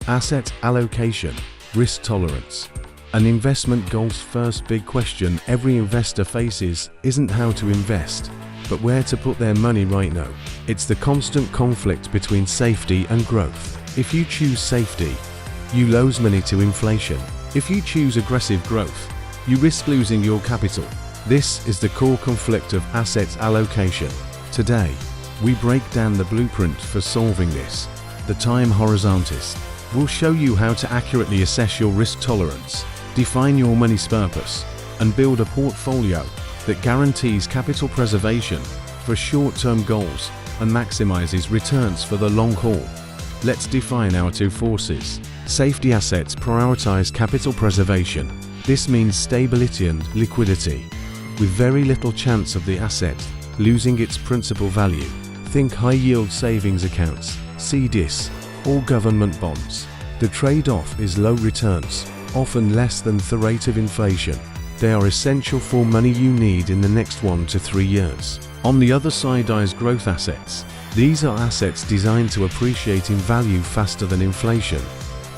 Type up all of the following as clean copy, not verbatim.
Asset allocation, risk tolerance. An investment goal's first big question every investor faces isn't how to invest, but where to put their money right now. It's the constant conflict between safety and growth. If you choose safety, you lose money to inflation. If you choose aggressive growth, you risk losing your capital. This is the core conflict of asset allocation. Today, we break down the blueprint for solving this. The time horizontist will show you how to accurately assess your risk tolerance, define your money's purpose, and build a portfolio that guarantees capital preservation for short-term goals and maximizes returns for the long haul. Let's define our two forces. Safety assets prioritize capital preservation. This means stability and liquidity, with very little chance of the asset losing its principal value. Think high-yield savings accounts, CDs, or government bonds. The trade-off is low returns, often less than the rate of inflation. They are essential for money you need in the next 1 to 3 years. On the other side is growth assets. These are assets designed to appreciate in value faster than inflation,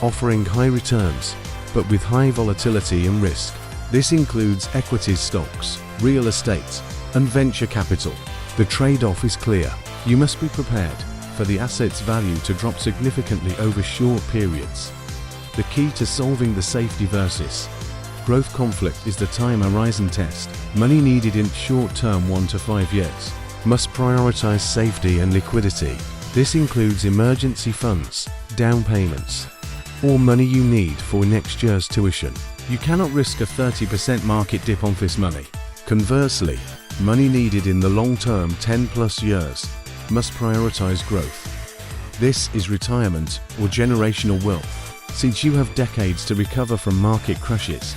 offering high returns, but with high volatility and risk. This includes equities, stocks, real estate, and venture capital. The trade-off is clear. You must be prepared for the asset's value to drop significantly over short periods. The key to solving the safety versus growth conflict is the time horizon test. Money needed in short-term 1 to 5 years must prioritize safety and liquidity. This includes emergency funds, down payments, or money you need for next year's tuition. You cannot risk a 30% market dip on this money. Conversely, money needed in the long term 10+ years must prioritize growth. This is retirement or generational wealth. Since you have decades to recover from market crashes,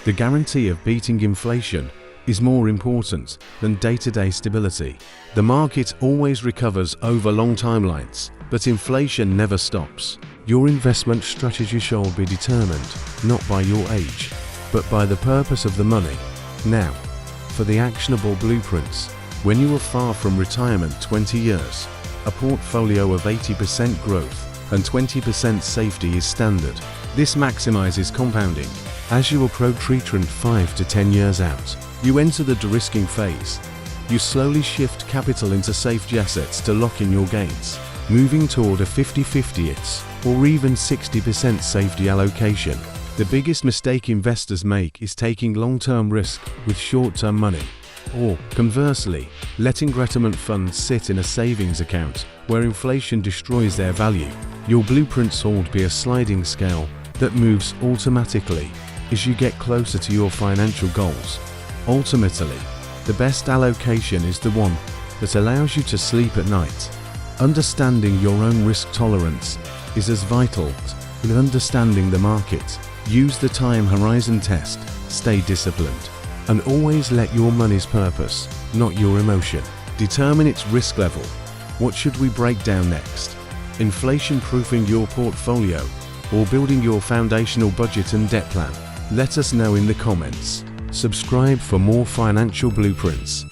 the guarantee of beating inflation is more important than day-to-day stability. The market always recovers over long timelines, but inflation never stops. Your investment strategy shall be determined not by your age, but by the purpose of the money. Now, for the actionable blueprints. When you are far from retirement 20 years, a portfolio of 80% growth and 20% safety is standard. This maximizes compounding. As you approach retirement 5 to 10 years out, you enter the de-risking phase. You slowly shift capital into safety assets to lock in your gains, moving toward a 50-50 or even 60% safety allocation. The biggest mistake investors make is taking long-term risk with short-term money, or, conversely, letting retirement funds sit in a savings account where inflation destroys their value. Your blueprints ought be a sliding scale that moves automatically as you get closer to your financial goals. Ultimately, the best allocation is the one that allows you to sleep at night. Understanding your own risk tolerance is as vital as understanding the market. Use the time horizon test, stay disciplined, and always let your money's purpose, not your emotion, determine its risk level. What should we break down next? Inflation-proofing your portfolio or building your foundational budget and debt plan? Let us know in the comments. Subscribe for more financial blueprints.